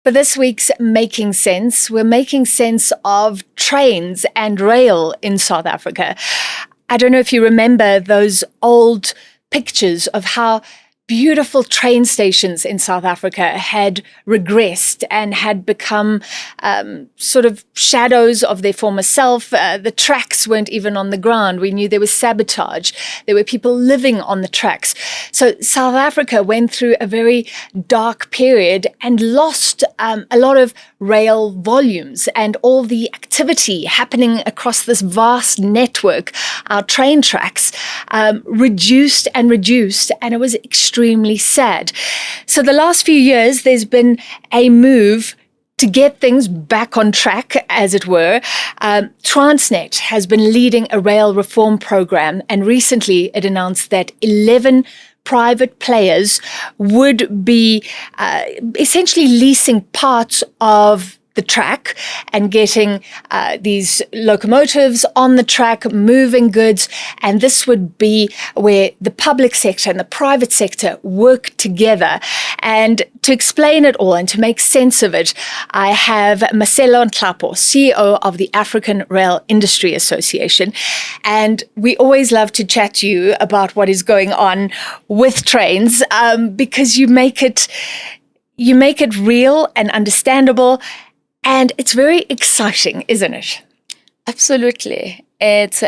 For this week's Making Sense, we're making sense of trains and rail in South Africa. I don't know if you remember those old pictures of how beautiful train stations in South Africa had regressed and had become sort of shadows of their former self. The tracks weren't even on the ground. We knew there was sabotage. There were people living on the tracks. So South Africa went through a very dark period and lost a lot of rail volumes and all the activity happening across this vast network. Our train tracks reduced, and it was extremely sad. So the last few years, there's been a move to get things back on track, as it were. Transnet has been leading a rail reform program, and recently it announced that 11 private players would be essentially leasing parts of the track and getting these locomotives on the track, moving goods. And this would be where the public sector and the private sector work together. And to explain it all and to make sense of it, I have Masela Nhlapo, CEO of the African Rail Industry Association. And we always love to chat to you about what is going on with trains because you make it real and understandable. And it's very exciting, isn't it? Absolutely. It's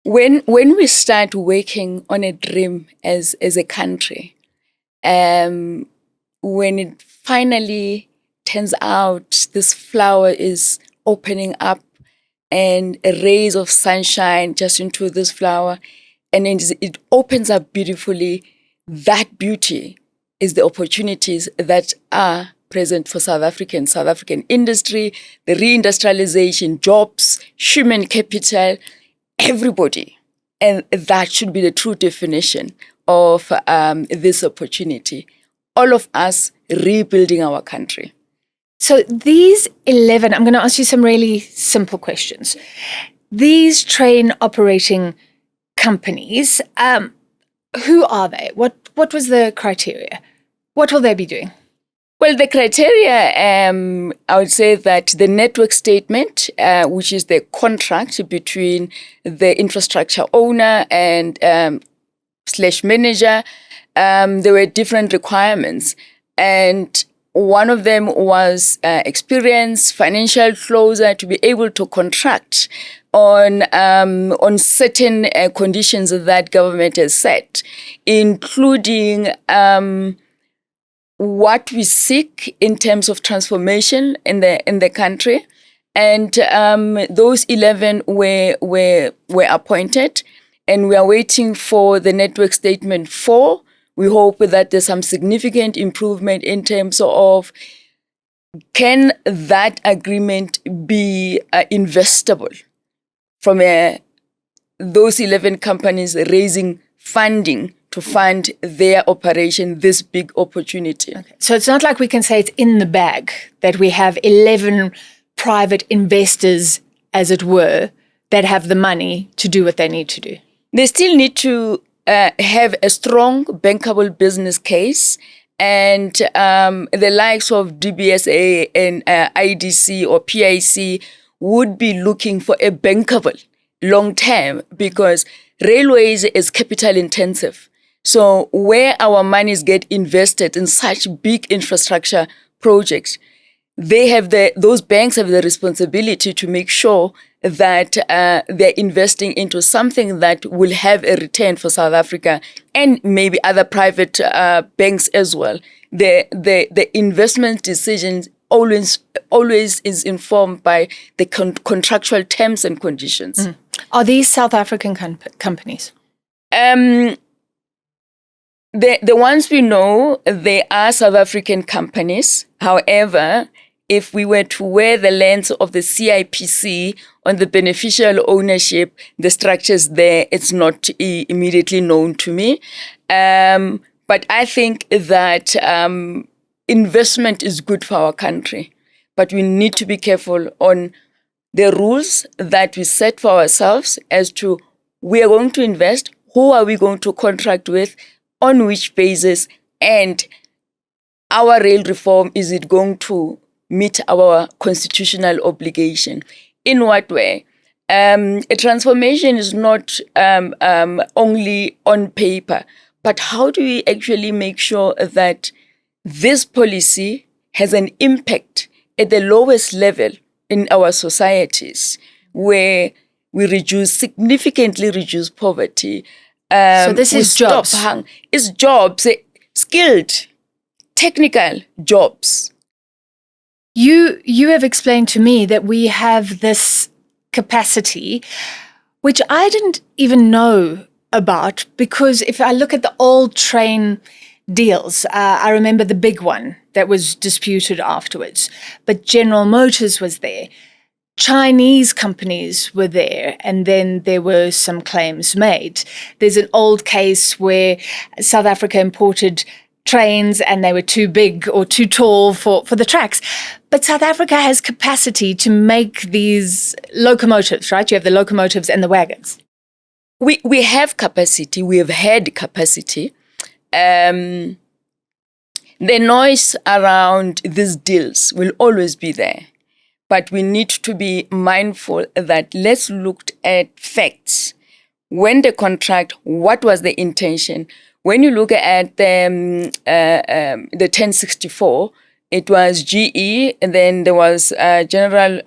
when we start working on a dream as a country, when it finally turns out this flower is opening up and a rays of sunshine just into this flower, and it opens up beautifully, that beauty is the opportunities that are present for South African industry, the reindustrialization, jobs, human capital, everybody. And that should be the true definition of this opportunity. All of us rebuilding our country. So these 11, I'm going to ask you some really simple questions. These train operating companies, who are they? What was the criteria? What will they be doing? Well, the criteria, I would say that the network statement, which is the contract between the infrastructure owner and / manager, there were different requirements. And one of them was experience, financial closure, to be able to contract on certain conditions that government has set, including what we seek in terms of transformation in the country. And those 11 were appointed, and we are waiting for the network statement 4. We hope that there's some significant improvement in terms of can that agreement be investable from those 11 companies raising funding to fund their operation, this big opportunity. Okay. So it's not like we can say it's in the bag, that we have 11 private investors, as it were, that have the money to do what they need to do. They still need to have a strong bankable business case, and the likes of DBSA and IDC or PIC would be looking for a bankable long term, because railways is capital intensive. So where our monies get invested in such big infrastructure projects, those banks have the responsibility to make sure that they're investing into something that will have a return for South Africa and maybe other private banks as well. The investment decisions always is informed by the contractual terms and conditions. Mm. Are these South African companies? The ones we know, they are South African companies. However, if we were to wear the lens of the CIPC on the beneficial ownership, the structures there, it's not immediately known to me. But I think that investment is good for our country. But we need to be careful on the rules that we set for ourselves as to we are going to invest, who are we going to contract with, on which basis, and our rail reform, is it going to meet our constitutional obligation? In what way? A transformation is not only on paper, but how do we actually make sure that this policy has an impact at the lowest level in our societies, where we significantly reduce poverty? So this is jobs. It's jobs, skilled, technical jobs. You have explained to me that we have this capacity, which I didn't even know about, because if I look at the old train deals, I remember the big one that was disputed afterwards, but General Motors was there. Chinese companies were there, and then there were some claims made. There's an old case where South Africa imported trains and they were too big or too tall for the tracks. But South Africa has capacity to make these locomotives, right? You have the locomotives and the wagons. We have capacity. We have had capacity. The noise around these deals will always be there. But we need to be mindful that let's look at facts. When the contract, what was the intention? When you look at the 1064, it was GE, and then there was General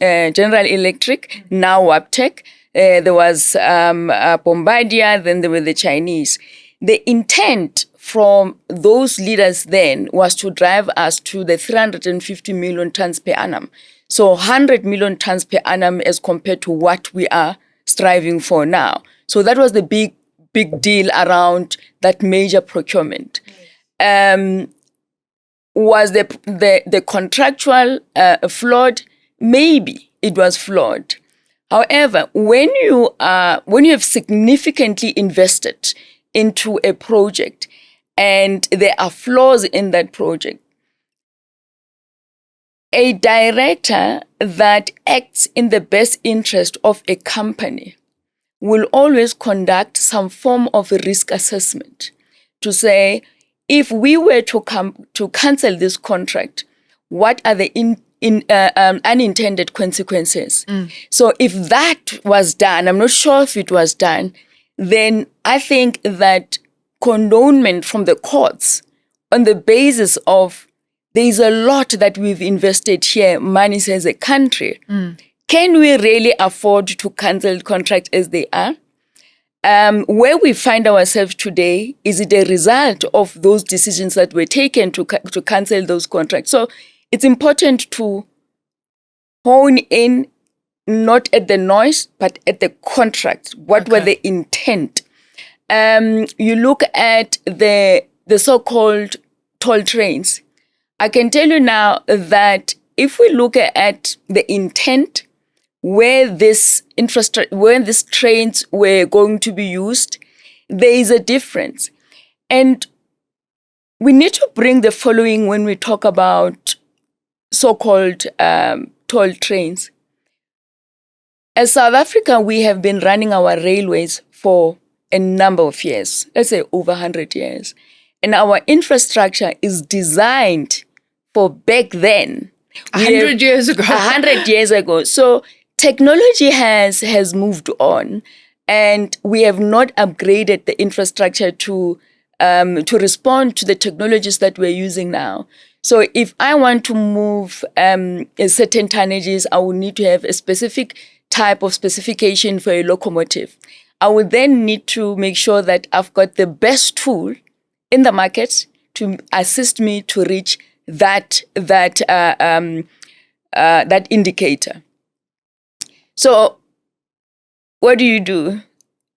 Electric, now Wabtec. There was Bombardier, then there were the Chinese. The intent from those leaders then was to drive us to the 350 million tons per annum. So 100 million tons per annum as compared to what we are striving for now. So that was the big deal around that major procurement. Was the contractual flawed? Maybe it was flawed. However, when you have significantly invested into a project and there are flaws in that project, a director that acts in the best interest of a company will always conduct some form of a risk assessment to say, if we were to cancel this contract, what are the unintended consequences? So if that was done, I'm not sure if it was done, then I think that condonement from the courts on the basis of there's a lot that we've invested here, money as a country. Can we really afford to cancel contracts as they are? Where we find ourselves today, is it a result of those decisions that were taken to cancel those contracts? So it's important to hone in not at the noise, but at the contract. What were the intent? You look at the so-called toll trains. I can tell you now that if we look at the intent, where these trains were going to be used, there is a difference. And we need to bring the following when we talk about so-called toll trains. As South Africa, we have been running our railways for a number of years, let's say over 100 years. And our infrastructure is designed for back then. 100 years ago. 100 years ago. So technology has moved on, and we have not upgraded the infrastructure to respond to the technologies that we're using now. So if I want to move certain tonnages, I will need to have a specific type of specification for a locomotive. I would then need to make sure that I've got the best tool in the market to assist me to reach that indicator. So what do?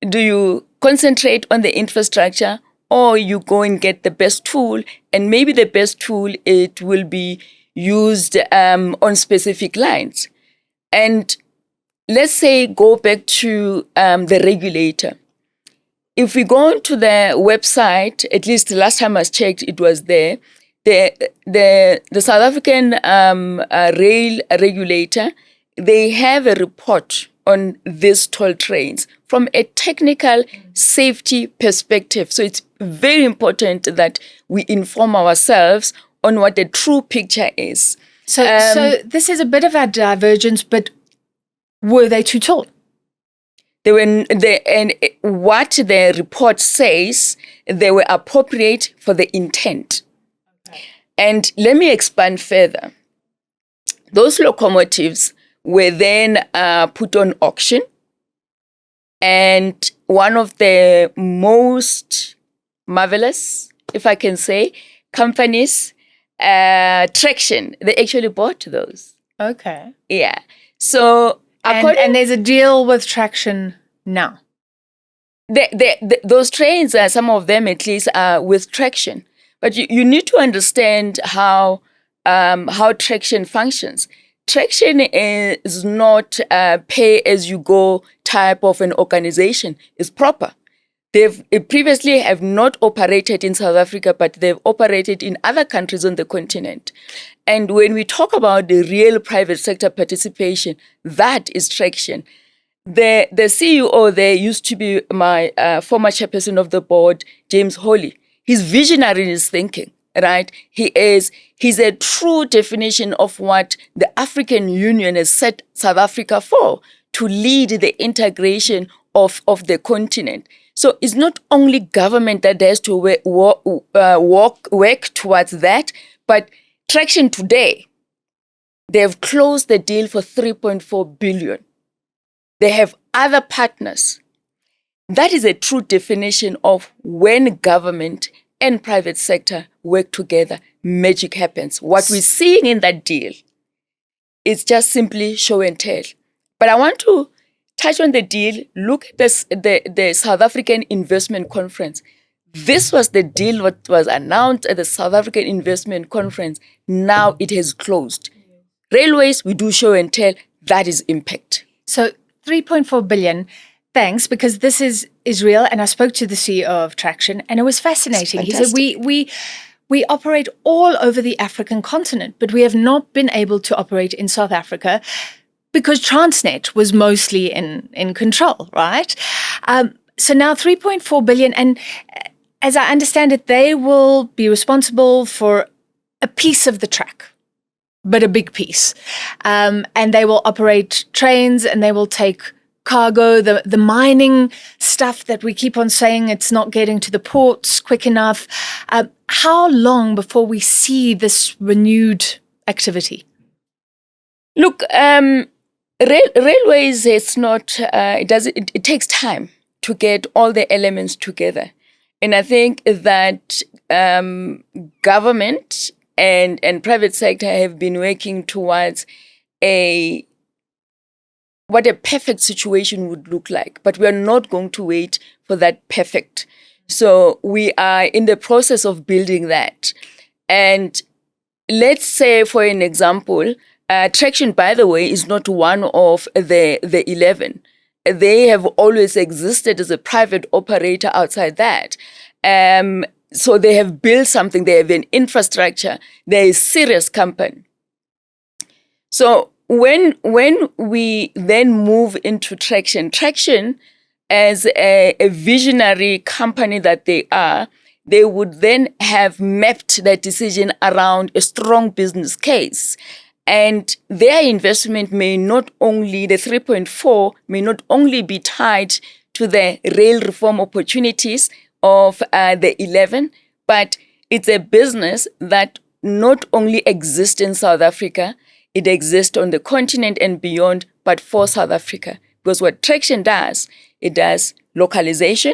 Do you concentrate on the infrastructure, or you go and get the best tool, and maybe the best tool, it will be used on specific lines? And let's say go back to the regulator. If we go to the website, at least the last time I checked, it was there. The South African rail regulator, they have a report on these toll trains from a technical safety perspective. So it's very important that we inform ourselves on what the true picture is. So this is a bit of a divergence, but were they too tall? And what the report says, they were appropriate for the intent. Okay. And let me expand further. Those locomotives were then put on auction, and one of the most marvelous, if I can say, companies, Traction, they actually bought those. Okay. Yeah. So and there's a deal with Traction now. Those trains, some of them at least, are with Traction. But you need to understand how Traction functions. Traction is not a pay-as-you-go type of an organization. It's proper. They've previously have not operated in South Africa, but they've operated in other countries on the continent. And when we talk about the real private sector participation, that is Traction. The CEO there used to be my former chairperson of the board, James Hawley. He's visionary in his thinking, right? He's a true definition of what the African Union has set South Africa for, to lead the integration of the continent. So it's not only government that has to work towards that, but Traction today, they've closed the deal for 3.4 billion. They have other partners. That is a true definition of when government and private sector work together, magic happens. What we're seeing in that deal is just simply show and tell. But I want to touch on the deal. Look at the South African Investment Conference. This was the deal what was announced at the South African Investment Conference. Now it has closed. Railways, we do show and tell. That is impact. So 3.4 billion. Thanks, because this is real. And I spoke to the CEO of Traction, and it was fascinating. He said, we operate all over the African continent, but we have not been able to operate in South Africa because Transnet was mostly in control, right? So now 3.4 billion. And as I understand it, they will be responsible for a piece of the track, but a big piece. And they will operate trains, and they will take cargo, the mining stuff that we keep on saying it's not getting to the ports quick enough. How long before we see this renewed activity? Look, railways, it's not, it takes time to get all the elements together. And I think that government and private sector have been working towards what a perfect situation would look like. But we are not going to wait for that perfect. So we are in the process of building that. And let's say, for an example, Traction, by the way, is not one of the 11. They have always existed as a private operator outside that. So they have built something. They have an infrastructure. They're a serious company. So when we then move into Traction as a visionary company that they are, they would then have mapped their decision around a strong business case. And their investment may not only, the 3.4 may not only be tied to the rail reform opportunities of the 11, but it's a business that not only exists in South Africa, it exists on the continent and beyond, but for South Africa. Because what Traction does, it does localization,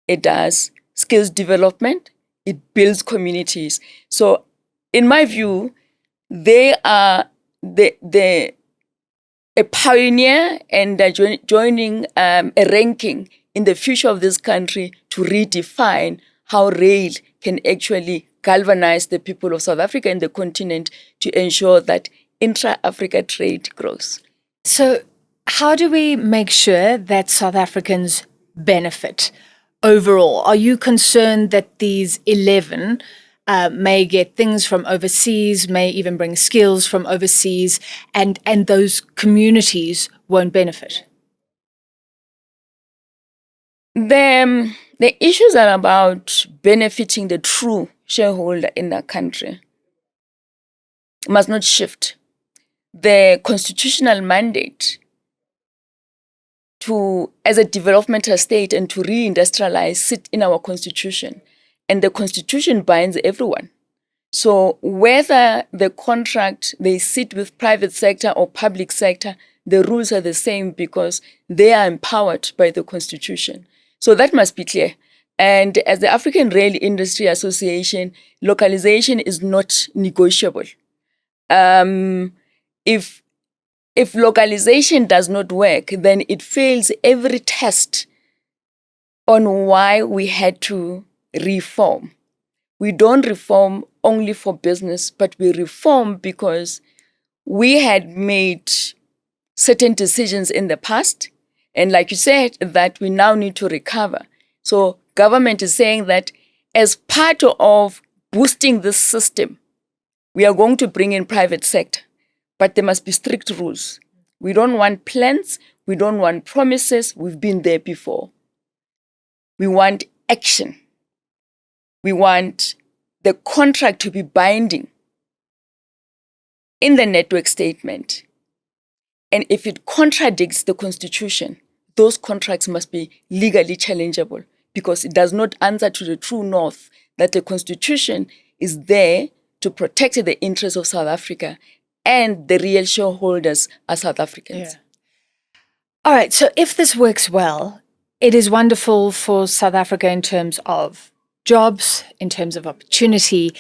it does skills development, it builds communities. So in my view, they are a pioneer and joining a ranking in the future of this country to redefine how rail can actually galvanize the people of South Africa and the continent to ensure that intra-Africa trade grows. So how do we make sure that South Africans benefit overall? Are you concerned that these 11 may get things from overseas, may even bring skills from overseas, and those communities won't benefit? The issues are about benefiting the true shareholder in the country. Must not shift. The constitutional mandate to, as a developmental state and to reindustrialize, sit in our constitution. And the constitution binds everyone. So whether the contract, they sit with private sector or public sector, the rules are the same because they are empowered by the constitution. So that must be clear. And as the African Rail Industry Association, localization is not negotiable. If localization does not work, then it fails every test on why we had to reform. We don't reform only for business, but we reform because we had made certain decisions in the past. And like you said, that we now need to recover. So government is saying that as part of boosting this system, we are going to bring in private sector, but there must be strict rules. We don't want plans. We don't want promises. We've been there before. We want action. We want the contract to be binding in the network statement. And if it contradicts the constitution, those contracts must be legally challengeable because it does not answer to the true north that the constitution is there to protect the interests of South Africa and the real shareholders are South Africans. Yeah. All right, so if this works well, it is wonderful for South Africa in terms of jobs, in terms of opportunity,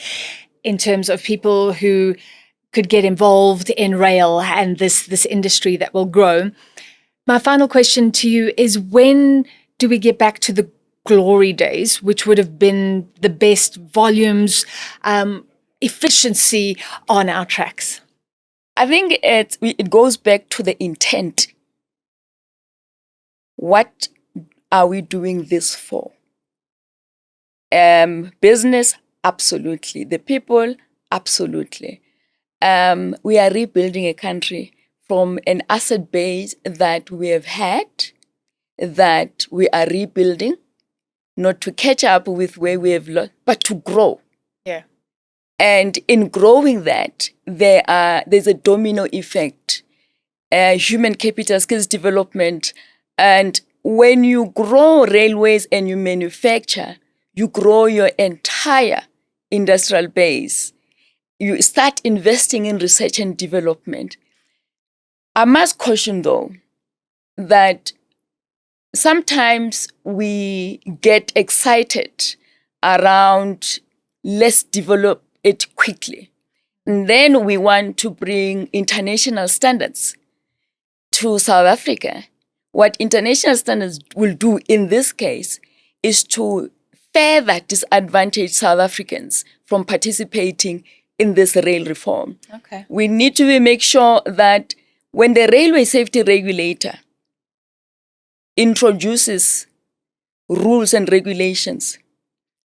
in terms of people who could get involved in rail and this industry that will grow. My final question to you is, when do we get back to the glory days, which would have been the best volumes, efficiency on our tracks? I think it goes back to the intent. What are we doing this for? Business, absolutely. The people, absolutely. We are rebuilding a country from an asset base that we have had, that we are rebuilding, not to catch up with where we have lost, but to grow. Yeah. And in growing that, there's a domino effect, human capital, skills development. And when you grow railways and you manufacture, you grow your entire industrial base. You start investing in research and development. I must caution, though, that sometimes we get excited around let's develop it quickly. And then we want to bring international standards to South Africa. What international standards will do in this case is to further disadvantage South Africans from participating in this rail reform. Okay. We need to make sure that when the railway safety regulator introduces rules and regulations,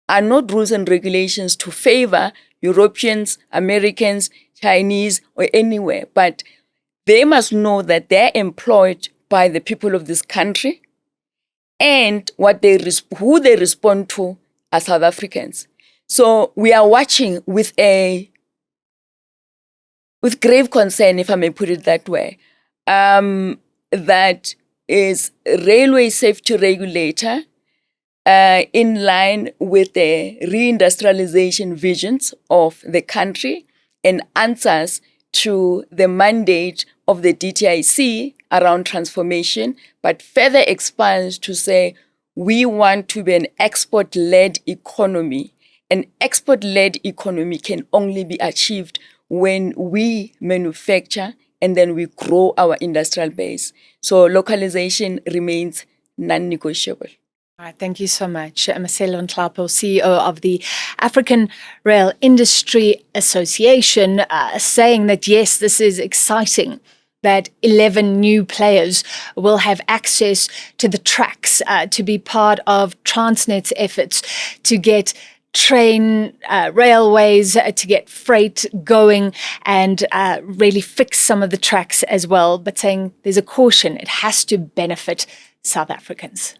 are not rules and regulations to favor Europeans, Americans, Chinese, or anywhere, but they must know that they're employed by the people of this country and who they respond to are South Africans. So we are watching with grave concern, if I may put it that way, that is railway safety regulator in line with the reindustrialization visions of the country and answers to the mandate of the DTIC around transformation, but further expands to say we want to be an export-led economy. An export-led economy can only be achieved when we manufacture and then we grow our industrial base. So localization remains non-negotiable. All right, thank you so much. Masela Nhlapo, CEO of the African Rail Industry Association, saying that, yes, this is exciting, that 11 new players will have access to the tracks to be part of Transnet's efforts to get railways, to get freight going and really fix some of the tracks as well, but saying there's a caution, it has to benefit South Africans.